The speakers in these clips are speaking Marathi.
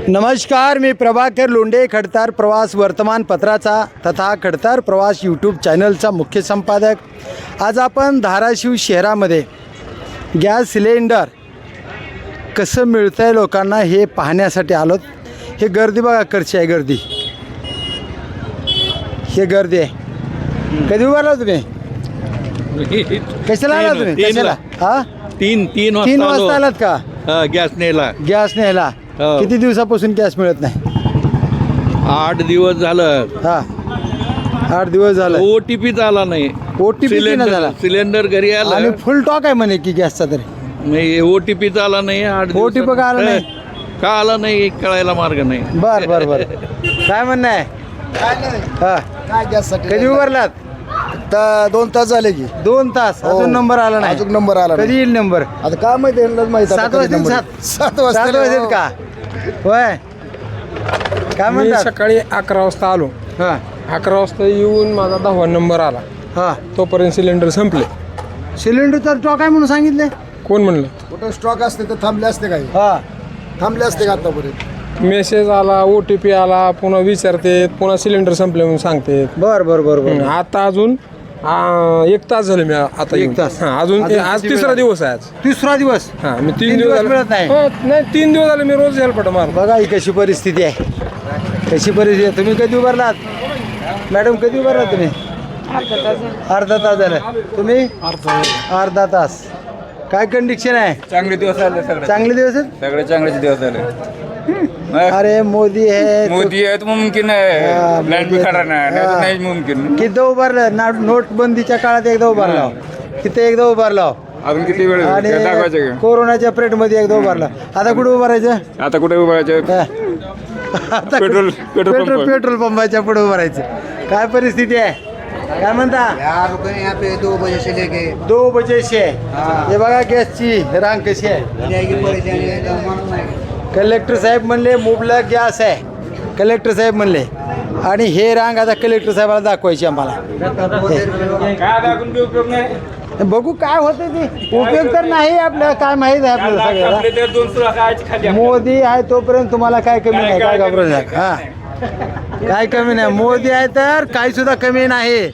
नमस्कार, मी प्रभाकर लोंढे, खडतार प्रवास वर्तमानपत्राचा तथा खडतार प्रवास यूट्यूब चॅनलचा मुख्य संपादक। आज आपण धाराशिव शहरामध्ये गॅस सिलेंडर कसं मिळतं आहे लोकांना हे पाहण्यासाठी आलोत। हे गर्दी बघा, कशी आहे गर्दी, हे गर्दी आहे। कधी उभारला तुम्ही? कशाला आला तुम्ही? कशाला? हां, तीन वाजता आलात का? गॅस गॅस न्यायला हो. किती दिवसापासून गॅस मिळत नाही? 8 दिवस झालं। हां, 8 दिवस झालं। OTP आला नाही। OTP नाही झाला, सिलेंडर घरी आणि आला फुल टॉक आहे म्हणे की गॅसचा तरी नाही। OTP आला नाही। 8 दिवस OTP का आला नाही? का आला नाही कळायला मार्ग नाही। बर बर बर, काय म्हणणं आहे? हां, काय गॅससाठी कधी उभारलात? 2 तास झाले की 2 तास, हो. अजून नंबर आला नाही? अजून नंबर आला कधी येईल नंबर? आता काय माहिती यांनाच माहिती 7 वाजतील? 7 वाजतील का? होय, काय मी म्हणतात? सकाळी 11 वाजता आलो। हां 11 वाजता येऊन माझा 10वा नंबर आला। हां, तोपर्यंत सिलेंडर संपले। सिलेंडरचा स्टॉक आहे म्हणून सांगितले? कोण म्हणलं? कुठं स्टॉक असते तर थांबले असते काही, हां, थांबले असते का आतापर्यंत? मेसेज आला, OTP आला, पुन्हा विचारते, पुन्हा सिलेंडर संपले म्हणून सांगते। बर बर बर बर। आता अजून 1 तास झाले मी आता येऊन। तास. हां, अजून आज किती तिसरा वेळ? दिवस आहे आज। तिसरा दिवस? हां, मी 3 3 दिवस दिवस मिळत नाही? नाही 3 दिवस झाले मी रोज हेल्पट मार। बघा ही कशी परिस्थिती आहे, कशी परिस्थिती आहे। तुम्ही कधी उभारलात मॅडम? कधी उभारलात तुम्ही? अर्धा तास झालं। तुम्ही? अर्धा तास। काय कंडिशन आहे? चांगले दिवस आले सगळे, चांगले दिवस आहेत? सगळे चांगलेच दिवस आले। अरे मोदी आहे, मोदी आहे तो मुमकिन हा, आहे, लँड मोदी खरा आहे. नाही हा. नाही मुमकिन। किती उभारलं? नोटबंदीच्या काळात एकदा उभारला, किती एकदा उभारला, अजून किती वेळ आणि दाखवायचं का? कोरोनाच्या पिरियड मध्ये एकदा उभारला। आता कुठे उभारायचं? आता कुठे उभारायचं? आता पेट्रोल पंप. पेट्रोल पंपाच्या पुढे उभारायचं। काय परिस्थिती आहे? काय म्हणता? 2 बजे से लेके 2 बजे से हे बघा गॅसची रांग कशी आहे। कलेक्टर साहेब म्हणले मुबलक गॅस आहे, कलेक्टर साहेब म्हणले, आणि हे रांग आता कलेक्टर साहेबाला दाखवायची आम्हाला। काय दाखवून बी उपयोग नाही। बघू काय होतं ते, उपयोग तर नाही आपल्याला, काय माहीत आहे आपल्याला सगळ्याला। आपले ते 2 सुरा खायची खाली मोदी आहे तोपर्यंत तुम्हाला काय कमी नाही, काय घाबरू नका। हा, काय कमी नाही, मोदी आहे तर काही सुद्धा कमी नाही।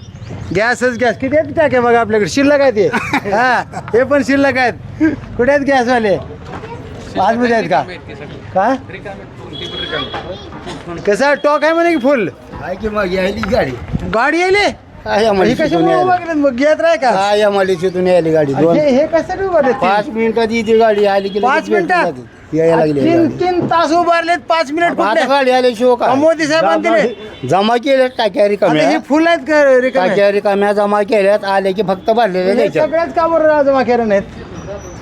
गॅसच गॅस। किती आहेत टाक्या बघा आपल्याकडे, शिल्लक आहे ते। हा, हे पण शिल्लक आहेत। कुठे आहेत गॅसवाले? आतमध्ये आहेत का? काय कसं टॉक आहे म्हणे की फुल? आहे की मग यायली गाडी, गाडी यायली? काय या हे मालिकेतून कशामुळे यायली? उभा केलं? मग घेत राह का? काय या मालिकेतून यायली गाडी? 2 हे कशासाठी उभारले? 5 मिनिटात ती गाडी आली की 5 मिनिटात यायला लागली गाडी. 3 तास उभारलेत, 5 मिनिट आता कुठले? गाडी आल्याशिवाय काय? मोदी साहेबांनी दिले. जमा केल्या टाक्या आता रिकाम्या, हे फुल आहेत का रिकामे? टाक्या रिकाम्या जमा केल्यात, आले की फक्त भरलेले हे द्यायच्या. सगळ्याच का बरं जमा केलं नाहीत?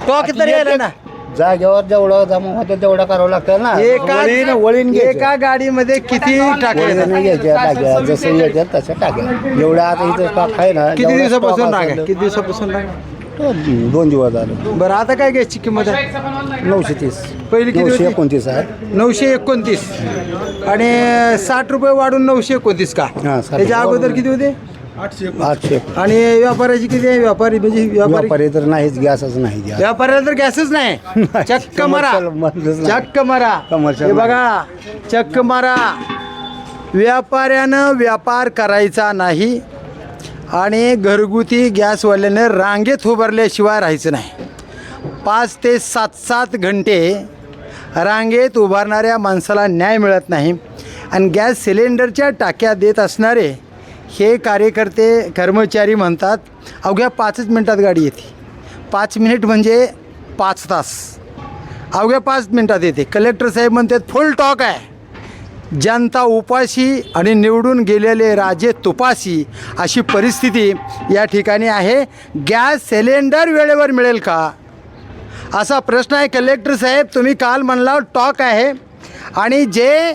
टॉक तर यायला ना जागेवर जेवढं जमा होतं तेवढं करावं लागतं ना। वळीन एका गाडीमध्ये किती टाके येतात? घ्यायच्या टाक्या, जसं येतात तशा टाक्या। एवढ्या आता इथं स्टॉक आहे ना, किती जेवढा दिवसापासून stock राग असेल, किती दिवसापासून राग? 2 दिवस झाले। बरं, आता काय गॅसची किंमत आहे? 930, पहिली किती होती? 929 आहे। 929, आणि 60 रुपये वाढून 929 का? हां, 60 त्याच्या अगोदर किती होते? 800। आणि व्यापाऱ्याची किती आहे? व्यापारी म्हणजे व्यापारी तर नाहीच, गॅसच नाही द्या। व्यापाऱ्याला तर गॅसच नाही। चक्क मारा, चक्क मारा, Commercial हे बघा, चक्क मारा। व्यापाऱ्यानं व्यापार करायचा नाही, आणि घरगुती गॅसवाल्यानं रांगेत उभारल्याशिवाय राहायचं नाही। 5 ते 7 घंटे रांगेत उभारणाऱ्या माणसाला न्याय मिळत नाही, आणि गॅस सिलेंडरच्या टाक्या देत असणारे हे कार्यकर्ते कर्मचारी म्हणतात अवघ्या 5 मिनिटात गाडी येते। 5 मिनिट म्हणजे 5 तास, अवघ्या 5 मिनिटात येते। कलेक्टर साहेब म्हणतात फुल टॉक आहे, जनता उपाशी आणि निवडून गेलेले राजे तुपाशी, अशी परिस्थिती या ठिकाणी आहे। गॅस सिलेंडर वेळेवर मिळेल का, असा प्रश्न आहे। कलेक्टर साहेब, तुम्ही काल म्हणला टॉक आहे, आणि जे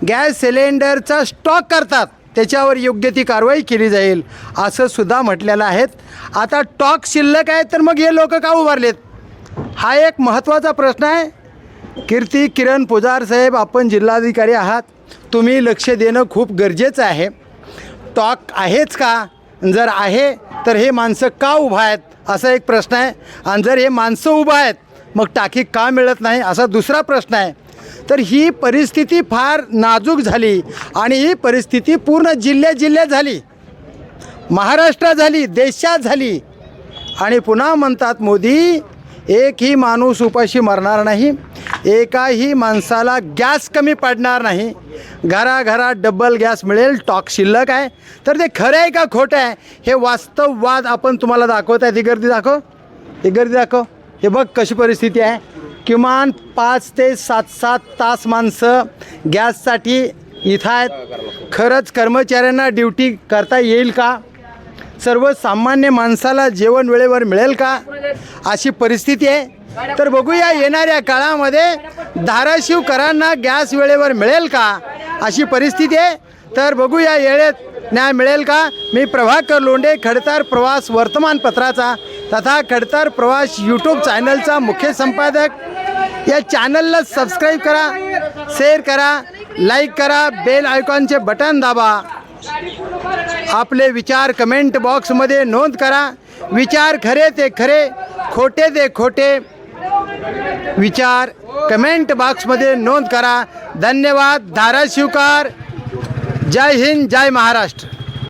गॅस सिलेंडरचा स्टॉक करतात त्याच्यावर योग्य ती कारवाई केली जाईल, असं सुद्धा म्हटलेलं आहे। आता टॉक शिल्लक आहे तर मग हे लोक का उभारलेत, हा एक महत्त्वाचा प्रश्न आहे। कीर्ती किरण पुजार साहेब, आपण जिल्हाधिकारी आहात, तुम्ही लक्ष देणं खूप गरजेचं आहे। टॉक आहेच का? जर आहे तर हे माणसं का उभा आहेत, असा एक प्रश्न आहे। आणि जर हे माणसं उभा आहेत मग टाकी का मिळत नाही असा दुसरा प्रश्न आहे. तर ही परिस्थिती फार नाजूक झाली आणि ही परिस्थिती पूर्ण जिल्ह्यात झाली, महाराष्ट्रात झाली, देशात झाली. आणि पुन्हा म्हणतात मोदी, एकही माणूस उपाशी मरणार नाही, एकाही माणसाला गॅस कमी पडणार नाही, घराघरात डबल गॅस मिळेल, टॉक शिल्लक आहे. तर ते खरं आहे का खोटं आहे हे वास्तववाद आपण तुम्हाला दाखवत आहे. ती गर्दी दाखव, ही गर्दी दाखव. हे बघ कशी परिस्थिती आहे. किमान 5 ते 7 तास माणसं गॅससाठी इथं आहेत. खरंच कर्मचाऱ्यांना ड्युटी करता येईल का? सर्वसामान्य माणसाला जेवण वेळेवर मिळेल का? अशी परिस्थिती आहे. तर बघूया येणाऱ्या काळामध्ये धाराशिवकरांना गॅस वेळेवर मिळेल का अशी परिस्थिती आहे. तर बघूया वेळेत न्याय मिळेल का. मी प्रभाकर लोंढे, खडतर प्रवास वर्तमानपत्राचा तथा खडतर प्रवास यूट्यूब चॅनलचा मुख्य संपादक. या चॅनलला सबस्क्राईब करा, शेअर करा, लाईक करा, बेल आयकॉनचे बटन दाबा. आपले विचार कमेंट बॉक्समध्ये नोंद करा. विचार खरे ते खरे, खोटे ते खोटे विचार कमेंट बॉक्समध्ये नोंद करा. धन्यवाद. धाराशिवकर. जय हिंद, जय महाराष्ट्र.